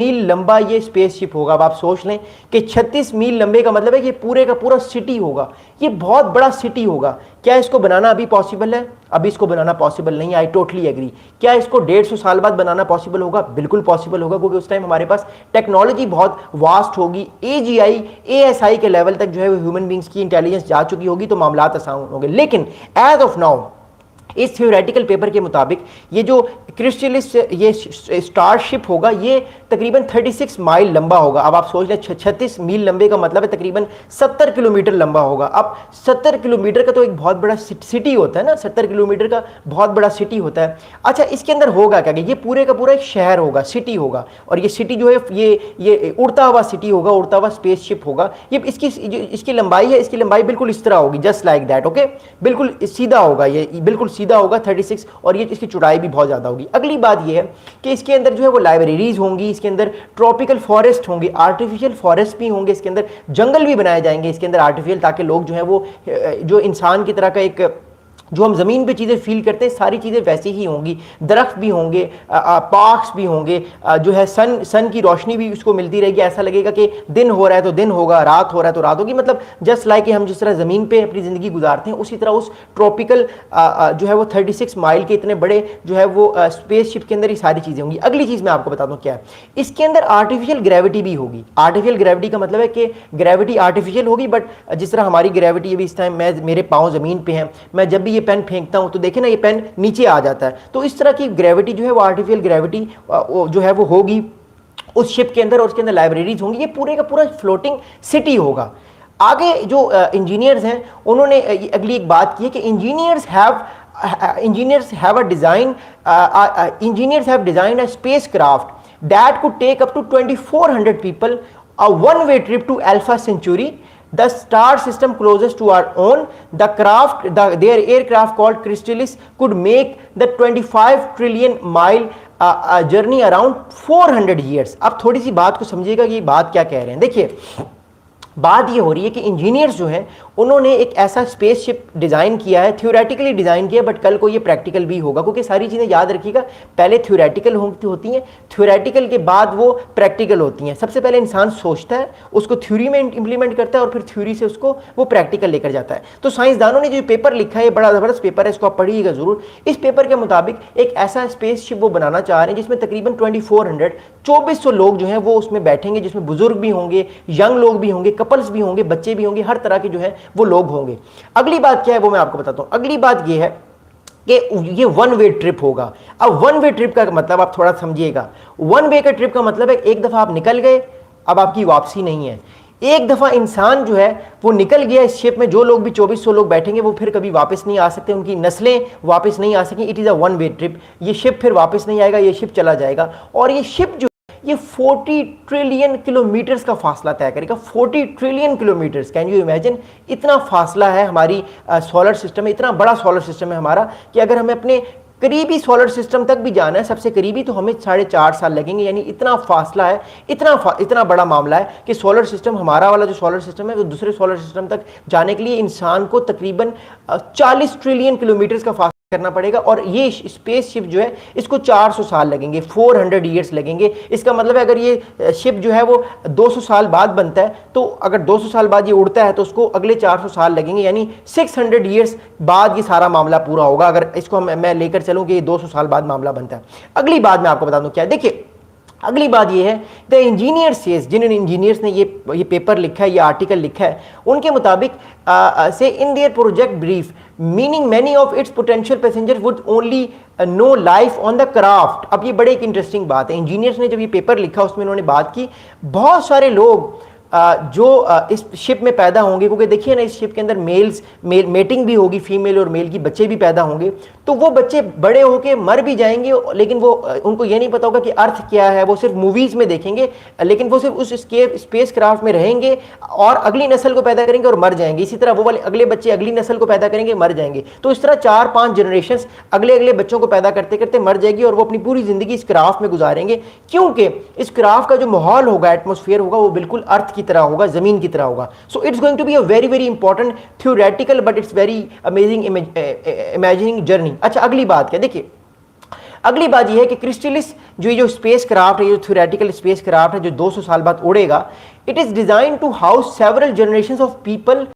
मील लंबा ये स्पेसशिप होगा। अब आप सोच लें कि 36 मील लंबे का मतलब है कि पूरे का पूरा सिटी होगा, ये बहुत बड़ा सिटी होगा। क्या इसको बनाना अभी पॉसिबल है? अभी इसको बनाना पॉसिबल नहीं है, आई टोटली एग्री। क्या इसको 150 साल बाद बनाना पॉसिबल होगा? बिल्कुल पॉसिबल होगा, क्योंकि उस टाइम हमारे पास टेक्नोलॉजी बहुत वास्ट होगी, एजीआई एएसआई के लेवल तक जो है ह्यूमन बींग्स की इंटेलिजेंस जा चुकी होगी, तो मामला आसान होंगे। लेकिन एज ऑफ नाउ इस थ्योरेटिकल पेपर के मुताबिक ये जो क्रिस्टलिस ये स्टारशिप होगा ये तकरीबन 36 माइल लंबा होगा। अब आप सोच लें 36 मील लंबे का मतलब है तकरीबन 70 किलोमीटर लंबा होगा। अब 70 किलोमीटर का तो एक बहुत बड़ा सिटी होता है ना, 70 किलोमीटर का बहुत बड़ा सिटी होता है। अच्छा, इसके अंदर होगा क्या? ये पूरे का पूरा एक शहर होगा, सिटी होगा, और ये सिटी जो है ये उड़ता हुआ सिटी होगा, उड़ता हुआ स्पेसशिप होगा। ये इसकी लंबाई है, इसकी लंबाई बिल्कुल इस तरह होगी, जस्ट लाइक दैट। ओके, बिल्कुल सीधा होगा, ये बिल्कुल सीधा होगा 36, और ये इसकी चौड़ाई भी बहुत ज़्यादा होगी। अगली बात ये है कि इसके अंदर जो है वो लाइब्रेरीज होंगी, इसके अंदर ट्रॉपिकल फॉरेस्ट होंगे, आर्टिफिशियल फॉरेस्ट भी होंगे, इसके अंदर जंगल भी बनाए जाएंगे इसके अंदर आर्टिफिशियल, ताकि लोग जो है वो जो इंसान की तरह का एक जो हम ज़मीन पे चीज़ें फील करते हैं सारी चीज़ें वैसी ही होंगी। दरख्त भी होंगे, पार्क्स भी होंगे, जो है सन की रोशनी भी उसको मिलती रहेगी। ऐसा लगेगा कि दिन हो रहा है तो दिन होगा, रात हो रहा है तो रात होगी। मतलब जस्ट लाइक हम जिस तरह ज़मीन पे अपनी ज़िंदगी गुजारते हैं, उसी तरह उस ट्रॉपिकल जो है वो 36 माइल के इतने बड़े जो है वो स्पेसशिप के अंदर ही सारी चीज़ें होंगी। अगली चीज़ मैं आपको बताता हूँ क्या है, इसके अंदर आर्टिफिशियल ग्रेविटी भी होगी। आर्टिफिशियल ग्रेविटी का मतलब है कि ग्रेविटी आर्टिफिशियल होगी, बट जिस तरह हमारी ग्रेविटी अभी इस टाइम मेरे पाँव ज़मीन पे हैं, मैं जब भी पेन फेंकता हूं तो देखे ना ये पेन नीचे आ जाता है। तो इस तरह की ग्रेविटी जो है वो आर्टिफिशियल ग्रेविटी जो है वो होगी उस शिप के अंदर, और उसके अंदर लाइब्रेरीज होंगी। ये पूरे का पूरा फ्लोटिंग सिटी होगा। आगे जो इंजीनियर्स हैं उन्होंने अगली एक बात की है कि engineers have designed a spacecraft that could take up to 2400 people, a one-way trip to Alpha Centauri, the star system closest to our own. Their aircraft called Crystalis could make the 25 trillion mile journey around 400 years. अब थोड़ी सी बात को समझिएगा कि ये बात क्या कह रहे हैं। देखिए, बात ये हो रही है कि इंजीनियर्स जो हैं उन्होंने एक ऐसा स्पेसशिप डिज़ाइन किया है, थ्योरेटिकली डिज़ाइन किया, बट कल को ये प्रैक्टिकल भी होगा, क्योंकि सारी चीज़ें याद रखिएगा पहले थ्योरेटिकल होती हैं, थ्योरेटिकल के बाद वो प्रैक्टिकल होती हैं। सबसे पहले इंसान सोचता है, उसको थ्योरी में इंप्लीमेंट करता है, और फिर थ्योरी से उसको वो प्रैक्टिकल लेकर जाता है। तो साइंसदानों ने जो पेपर लिखा है, बड़ा ज़बरदस्त पेपर है, इसको आप पढ़िएगा ज़रूर। इस पेपर के मुताबिक एक ऐसा स्पेसशिप वो बनाना चाह रहे हैं जिसमें तकरीबन 2400 लोग जो हैं वो उसमें बैठेंगे, जिसमें बुजुर्ग भी होंगे, यंग लोग भी होंगे, कपल्स भी होंगे, बच्चे भी होंगे, हर तरह के जो है वो लोग होंगे। अगली बात क्या है वो मैं आपको बताता हूं। अगली बात ये है कि ये वन वे ट्रिप होगा। अब वन वे ट्रिप का मतलब आप थोड़ा समझिएगा। वन वे का ट्रिप का मतलब है एक दफा आप निकल गए, अब आपकी वापसी नहीं है। एक दफा इंसान जो है वो निकल गया इस शिप में, जो लोग भी 2400 लोग बैठेंगे वो फिर कभी वापस नहीं आ सकते, उनकी नस्लें वापस नहीं आ सकें। It is a one way trip. ये शिप फिर वापस नहीं आएगा, ये शिप चला जाएगा, और ये शिप जो ये 40 ट्रिलियन किलोमीटर्स का फासला तय करेगा। 40 trillion kilometres, can you imagine? इतना फासला है हमारी सोलर सिस्टम में, इतना बड़ा सोलर सिस्टम है हमारा कि अगर हमें अपने करीबी सोलर सिस्टम तक भी जाना है, सबसे करीबी, तो हमें 4.5 साल लगेंगे। यानी इतना फासला है, इतना बड़ा मामला है कि सोलर सिस्टम, हमारा वाला जो सोलर सिस्टम है, वो दूसरे सोलर सिस्टम तक जाने के लिए इंसान को तकरीबन 40 ट्रिलियन किलोमीटर्स का फासला करना पड़ेगा। और ये स्पेसशिप जो है इसको 400 साल लगेंगे, 400 ईयर्स लगेंगे। इसका मतलब है अगर ये शिप जो है वो 200 साल बाद बनता है, तो अगर 200 साल बाद ये उड़ता है तो उसको अगले 400 साल लगेंगे, यानी 600 ईयर्स बाद ये सारा मामला पूरा होगा, अगर इसको मैं लेकर चलूँ कि ये 200 साल बाद मामला बनता है। अगली बात मैं आपको बता दूँ क्या है। देखिए, अगली बात ये है, द इंजीनियर सेज, जिन इंजीनियर्स ने ये पेपर लिखा है, ये आर्टिकल लिखा है, उनके मुताबिक से in their project brief meaning many of its potential passenger would only know life on the craft. अब ये बड़े एक इंटरेस्टिंग बात है, इंजीनियर्स ने जब ये पेपर लिखा उसमें उन्होंने बात की, बहुत सारे लोग जो इस शिप में पैदा होंगे, क्योंकि देखिए ना इस शिप के अंदर मेटिंग भी होगी, फीमेल और मेल की, बच्चे भी पैदा होंगे, तो वो बच्चे बड़े होके मर भी जाएंगे, लेकिन वो उनको ये नहीं पता होगा कि अर्थ क्या है, वो सिर्फ मूवीज़ में देखेंगे, लेकिन वो सिर्फ उस स्पेस क्राफ्ट में रहेंगे और अगली नस्ल को पैदा करेंगे और मर जाएंगे। इसी तरह वो वाले अगले बच्चे अगली नस्ल को पैदा करेंगे, मर जाएंगे। तो इस तरह 4-5 जनरेशन अगले बच्चों को पैदा करते करते मर जाएगी, और वो अपनी पूरी ज़िंदगी इस क्राफ्ट में गुजारेंगे, क्योंकि इस क्राफ्ट का जो माहौल होगा, एटमोसफियर होगा, वो बिल्कुल अर्थ की तरह होगा, ज़मीन की तरह होगा। So it's going to be a very very important theoretical but it's very amazing imagining journey. अच्छा, अगली बात क्या, देखिए अगली बात यह है कि क्रिस्टलिस जो स्पेस क्राफ्ट है, जो थ्योरेटिकल स्पेस क्राफ्ट है जो 200 साल बाद उड़ेगा, it is design to house several generation of people